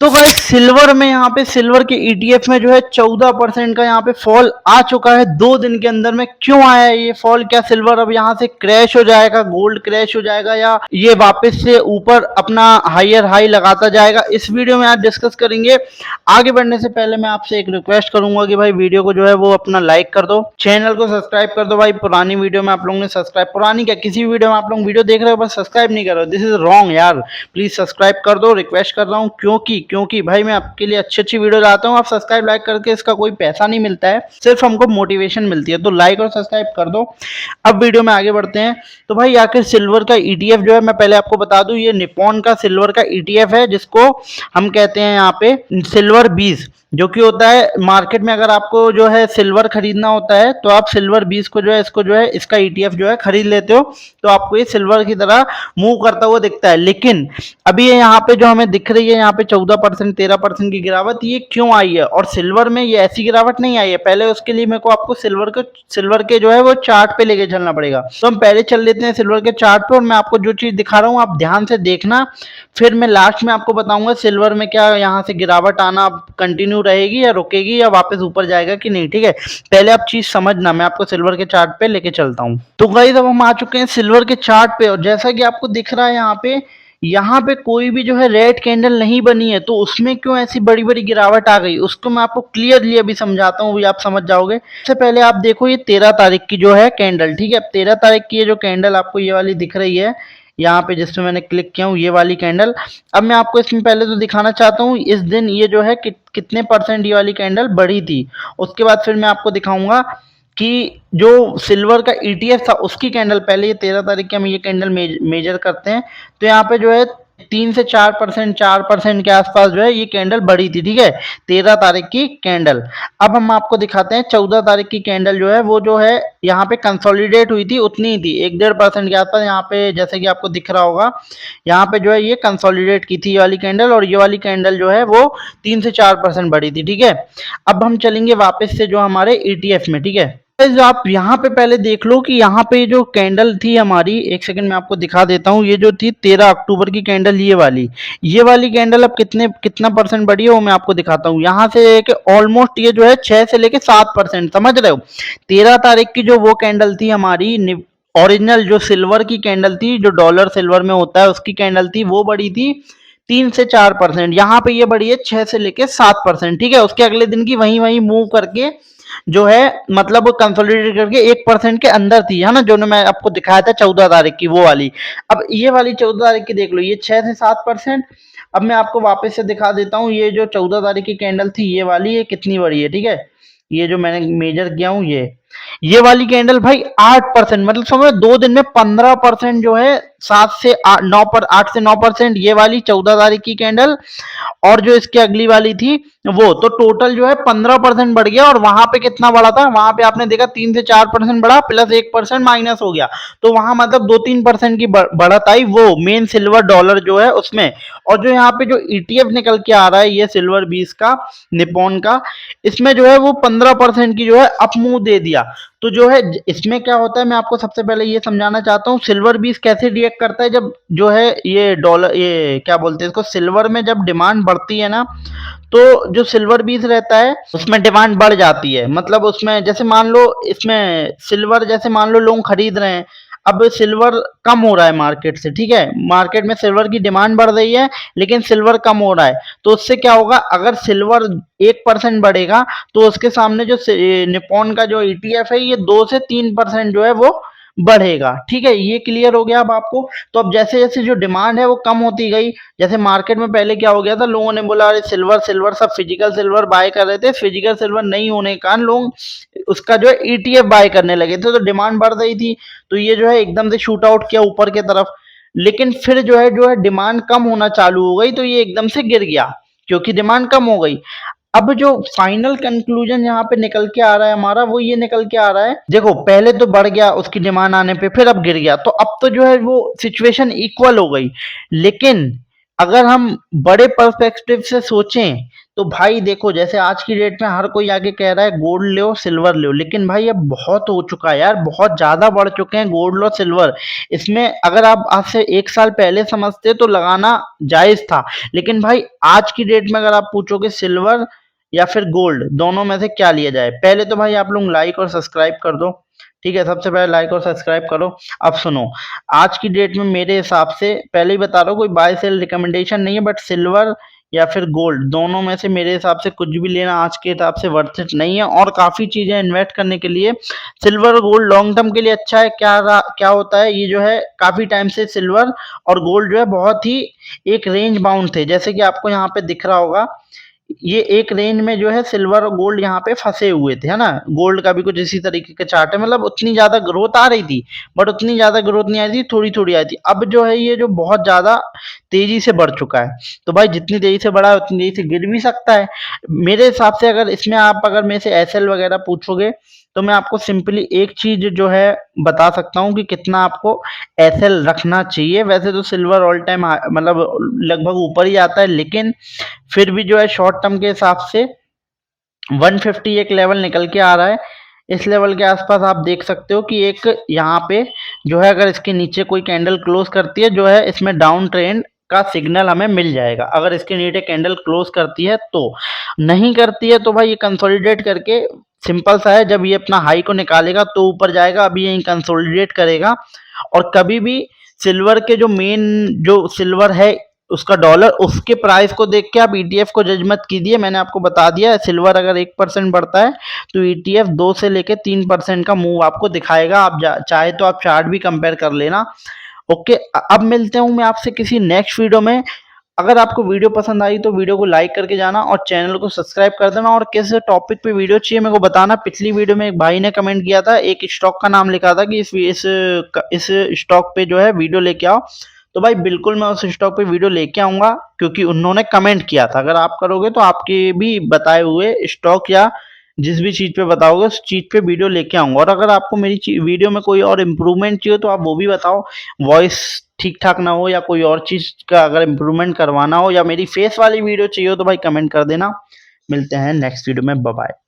तो guys silver में यहाँ पे सिल्वर के ईटीएफ में जो है 14% का यहाँ पे फॉल आ चुका है 2 दिन के अंदर में। क्यों आया है ये फॉल? क्या सिल्वर अब यहाँ से क्रैश हो जाएगा, गोल्ड क्रैश हो जाएगा, या ये वापस से ऊपर अपना हायर हाई लगाता जाएगा? इस वीडियो में आज डिस्कस करेंगे। आगे बढ़ने से पहले मैं आपसे एक रिक्वेस्ट करूंगा कि भाई वीडियो को जो है वो अपना लाइक कर दो, चैनल को सब्सक्राइब कर दो। भाई पुरानी वीडियो में आप लोगों ने सब्सक्राइब, पुरानी क्या किसी वीडियो में आप लोग वीडियो देख रहे हो बस सब्सक्राइब नहीं कर रहे हो, दिस इज रॉन्ग यार। प्लीज सब्सक्राइब कर दो, रिक्वेस्ट कर रहा हूँ। क्योंकि भाई मैं आपके लिए अच्छी अच्छी वीडियो लाता हूँ। आप सब्सक्राइब लाइक करके, इसका कोई पैसा नहीं मिलता है, सिर्फ हमको मोटिवेशन मिलती है। तो लाइक और सब्सक्राइब कर दो। अब वीडियो में आगे बढ़ते हैं। तो भाई आखिर सिल्वर का ईटीएफ जो है, मैं पहले आपको बता दूं, ये निप्पॉन का सिल्वर का ईटीएफ है, जिसको हम कहते हैं यहाँ पे सिल्वर 20, जो कि होता है मार्केट में। अगर आपको जो है सिल्वर खरीदना होता है तो आप सिल्वर 20 को जो है, इसको जो है, इसका ईटीएफ जो है खरीद लेते हो, तो आपको ये सिल्वर की तरह मूव करता हुआ दिखता है। लेकिन अभी ये यहाँ पे जो हमें दिख रही है, यहाँ पे 14% 13% की गिरावट, ये क्यों आई है? और सिल्वर में ये ऐसी गिरावट नहीं आई है। पहले उसके लिए मेरे को आपको सिल्वर के जो है वो चार्ट पे लेके चलना पड़ेगा। तो हम पहले चल लेते हैं सिल्वर के चार्ट पे, और मैं आपको जो चीज दिखा रहा हूँ आप ध्यान से देखना, फिर मैं लास्ट में आपको बताऊंगा सिल्वर में क्या यहाँ से गिरावट आना कंटिन्यू रहेगी या रुकेगी या वापस ऊपर जाएगा कि नहीं। ठीक है, पहले आप चीज समझना, मैं आपको सिल्वर के चार्ट पे लेके चलता हूँ। तो गाइस अब हम आ चुके हैं सिल्वर के चार्ट पे, और जैसा कि आपको दिख रहा है यहाँ पे कोई भी जो है रेड कैंडल नहीं बनी है। तो उसमें क्यों ऐसी बड़ी बड़ी गिरावट आ गई, उसको मैं आपको क्लियरली अभी समझाता हूँ, आप समझ जाओगे। सबसे पहले आप देखो ये 13 तारीख की जो है कैंडल, ठीक है, 13 तारीख की ये जो कैंडल आपको ये वाली दिख रही है यहाँ पे, जिसमें मैंने क्लिक किया हूँ, ये वाली कैंडल। अब मैं आपको इसमें पहले तो दिखाना चाहता हूँ इस दिन ये जो है कितने परसेंट ये वाली कैंडल बढ़ी थी। उसके बाद फिर मैं आपको दिखाऊंगा कि जो सिल्वर का ईटीएफ था उसकी कैंडल, पहले ये 13 तारीख की हम ये कैंडल मेजर करते हैं, तो यहाँ पे जो है 3 से 4% के आसपास जो है ये कैंडल बढ़ी थी। ठीक है, 13 तारीख की कैंडल। अब हम आपको दिखाते हैं 14 तारीख की कैंडल जो है वो जो है यहाँ पे कंसोलिडेट हुई थी, उतनी ही थी, 1-1.5% के आसपास। यहाँ पे जैसे कि आपको दिख रहा होगा, यहाँ पे जो है ये कंसोलिडेट की थी ये वाली कैंडल, और ये वाली कैंडल जो है वो 3 से 4% बढ़ी थी। ठीक है, अब हम चलेंगे वापस से जो हमारे ईटीएफ में। ठीक है, जो आप यहाँ पे पहले देख लो कि यहाँ पे जो कैंडल थी हमारी, एक सेकंड में आपको दिखा देता हूँ, ये जो थी 13 अक्टूबर की कैंडल, ये वाली कैंडल अब कितना परसेंट बढ़ी है वो मैं आपको दिखाता हूँ। यहाँ से लेके ऑलमोस्ट ये जो है 6 से लेके 7%, समझ रहे हो। 13 तारीख की जो वो कैंडल थी हमारी ओरिजिनल, जो सिल्वर की कैंडल थी, जो डॉलर सिल्वर में होता है उसकी कैंडल थी, वो बढ़ी थी 3 से 4%। यहाँ पे ये बढ़ी है 6 से लेके 7%। ठीक है, उसके अगले दिन की वही मूव करके जो है, मतलब कंसोलिडेट करके 1% के अंदर थी, है ना, जो मैं आपको दिखाया था 14 तारीख की वो वाली। अब ये वाली 14 तारीख की देख लो, ये 6 से 7%। अब मैं आपको वापस से दिखा देता हूँ, ये जो 14 तारीख की कैंडल थी ये वाली, ये कितनी बड़ी है। ठीक है, ये जो मैंने मेजर किया हूँ, ये वाली कैंडल भाई 8%, मतलब समझो 2 दिन में 15% जो है, 8 से 9%, ये वाली 14 तारीख की कैंडल, और जो इसकी अगली वाली थी वो, तो टोटल जो है 15% बढ़ गया। और वहां पे कितना बढ़ा था, वहां पे आपने देखा 3 से 4% बढ़ा, प्लस 1% माइनस हो गया, तो वहां मतलब 2-3% की बढ़त आई वो मेन सिल्वर डॉलर जो है उसमें। और जो यहाँ पे जो ईटीएफ निकल के आ रहा है ये सिल्वर 20 का निप्पॉन का, इसमें जो है वो 15% की जो है अप मूव दे दिया। तो जो है इसमें क्या होता है, मैं आपको सबसे पहले ये समझाना चाहता हूँ, सिल्वर 20 कैसे रिएक्ट करता है जब जो है ये डॉलर, ये क्या बोलते हैं इसको, सिल्वर में जब डिमांड बढ़ती है ना, तो जो सिल्वर 20 रहता है उसमें डिमांड बढ़ जाती है। मतलब उसमें जैसे मान लो, इसमें सिल्वर जैसे मान लो लोग खरीद रहे हैं, अब सिल्वर कम हो रहा है मार्केट से। ठीक है, मार्केट में सिल्वर की डिमांड बढ़ रही है लेकिन सिल्वर कम हो रहा है, तो उससे क्या होगा, अगर सिल्वर 1% बढ़ेगा तो उसके सामने जो निप्पॉन का जो ईटीएफ है ये 2 से 3% जो है वो बढ़ेगा। ठीक है, ये क्लियर हो गया अब आपको। तो अब जैसे जैसे जो डिमांड है वो कम होती गई, जैसे मार्केट में पहले क्या हो गया था, लोगों ने बोला अरे सिल्वर सब फिजिकल सिल्वर बाय कर रहे थे, फिजिकल सिल्वर नहीं होने के कारण लोग उसका जो है ईटीएफ बाय करने लगे थे, तो डिमांड बढ़ रही थी, तो ये जो है एकदम से शूट आउट किया ऊपर की तरफ। लेकिन फिर जो है डिमांड कम होना चालू हो गई, तो ये एकदम से गिर गया क्योंकि डिमांड कम हो गई। अब जो फाइनल कंक्लूजन यहाँ पे निकल के आ रहा है हमारा, वो ये निकल के आ रहा है, देखो पहले तो बढ़ गया उसकी डिमांड आने पे, फिर अब गिर गया, तो अब तो जो है वो सिचुएशन इक्वल हो गई। लेकिन अगर हम बड़े पर्सपेक्टिव से सोचें तो भाई देखो, जैसे आज की डेट में हर कोई आके कह रहा है गोल्ड लो सिल्वर लो, लेकिन भाई अब बहुत हो चुका है यार, बहुत ज्यादा बढ़ चुके हैं गोल्ड और सिल्वर। इसमें अगर आप आज से 1 साल पहले समझते तो लगाना जायज था, लेकिन भाई आज की डेट में अगर आप पूछोगे सिल्वर या फिर गोल्ड, दोनों में से क्या लिया जाए, पहले तो भाई आप लोग लाइक और सब्सक्राइब कर दो। ठीक है, सबसे पहले लाइक और सब्सक्राइब करो। अब सुनो, आज की डेट में मेरे हिसाब से, पहले ही बता रहा हूँ, कोई बाय सेल रिकमेंडेशन नहीं है, बट सिल्वर या फिर गोल्ड, दोनों में से मेरे हिसाब से कुछ भी लेना आज के हिसाब से वर्थ इट नहीं है। और काफ़ी चीज़ें इन्वेस्ट करने के लिए सिल्वर और गोल्ड लॉन्ग टर्म के लिए अच्छा है। क्या होता है, ये जो है काफ़ी टाइम से सिल्वर और गोल्ड जो है बहुत ही एक रेंज बाउंड थे, जैसे कि आपको यहाँ पे दिख रहा होगा, ये एक रेंज में जो है सिल्वर और गोल्ड यहाँ पे फंसे हुए थे, है ना। गोल्ड का भी कुछ इसी तरीके का चार्ट है, मतलब उतनी ज्यादा ग्रोथ आ रही थी, बट उतनी ज्यादा ग्रोथ नहीं आई थी, थोड़ी थोड़ी आई थी। अब जो है ये जो बहुत ज्यादा तेजी से बढ़ चुका है, तो भाई जितनी तेजी से बढ़ा है उतनी तेजी से गिर भी सकता है। मेरे हिसाब से अगर इसमें आप अगर मेरे से एसएल वगैरह पूछोगे, तो मैं आपको सिंपली एक चीज जो है बता सकता हूँ कि कितना आपको एसएल रखना चाहिए। वैसे तो सिल्वर ऑल टाइम मतलब लगभग ऊपर ही आता है, लेकिन फिर भी जो है शॉर्ट टर्म के हिसाब से 150 एक लेवल निकल के आ रहा है। इस लेवल के आसपास आप देख सकते हो कि एक यहाँ पे जो है, अगर इसके नीचे कोई कैंडल क्लोज करती है, जो है इसमें डाउन ट्रेंड का सिग्नल हमें मिल जाएगा। अगर इसके नीचे कैंडल क्लोज करती है तो, नहीं करती है तो भाई ये कंसोलिडेट करके, सिंपल सा है, जब ये अपना हाई को निकालेगा तो ऊपर जाएगा, अभी यही कंसोलिडेट करेगा। और कभी भी सिल्वर के जो मेन, जो सिल्वर है उसका डॉलर, उसके प्राइस को देख के आप ईटीएफ को जज मत कीजिए। मैंने आपको बता दिया है, सिल्वर अगर 1% बढ़ता है तो ईटीएफ 2 से लेके 3% का मूव आपको दिखाएगा। आप चाहे तो आप चार्ट भी कंपेयर कर लेना। ओके, अब मिलते हूँ मैं आपसे किसी नेक्स्ट वीडियो में। अगर आपको वीडियो पसंद आई तो वीडियो को लाइक करके जाना और चैनल को सब्सक्राइब कर देना। और किस टॉपिक पे वीडियो चाहिए मेरे को बताना। पिछली वीडियो में एक भाई ने कमेंट किया था, एक स्टॉक का नाम लिखा था कि इस स्टॉक पे जो है वीडियो लेके आओ, तो भाई बिल्कुल मैं उस स्टॉक पे वीडियो लेके आऊंगा, क्योंकि उन्होंने कमेंट किया था। अगर आप करोगे तो आपके भी बताए हुए स्टॉक या जिस भी चीज पे बताओगे उस चीज पे वीडियो लेके आऊंगा। और अगर आपको मेरी वीडियो में कोई और इम्प्रूवमेंट चाहिए तो आप वो भी बताओ, वॉइस ठीक ठाक ना हो या कोई और चीज का अगर इम्प्रूवमेंट करवाना हो या मेरी फेस वाली वीडियो चाहिए हो तो भाई कमेंट कर देना। मिलते हैं नेक्स्ट वीडियो में, बाय बाय।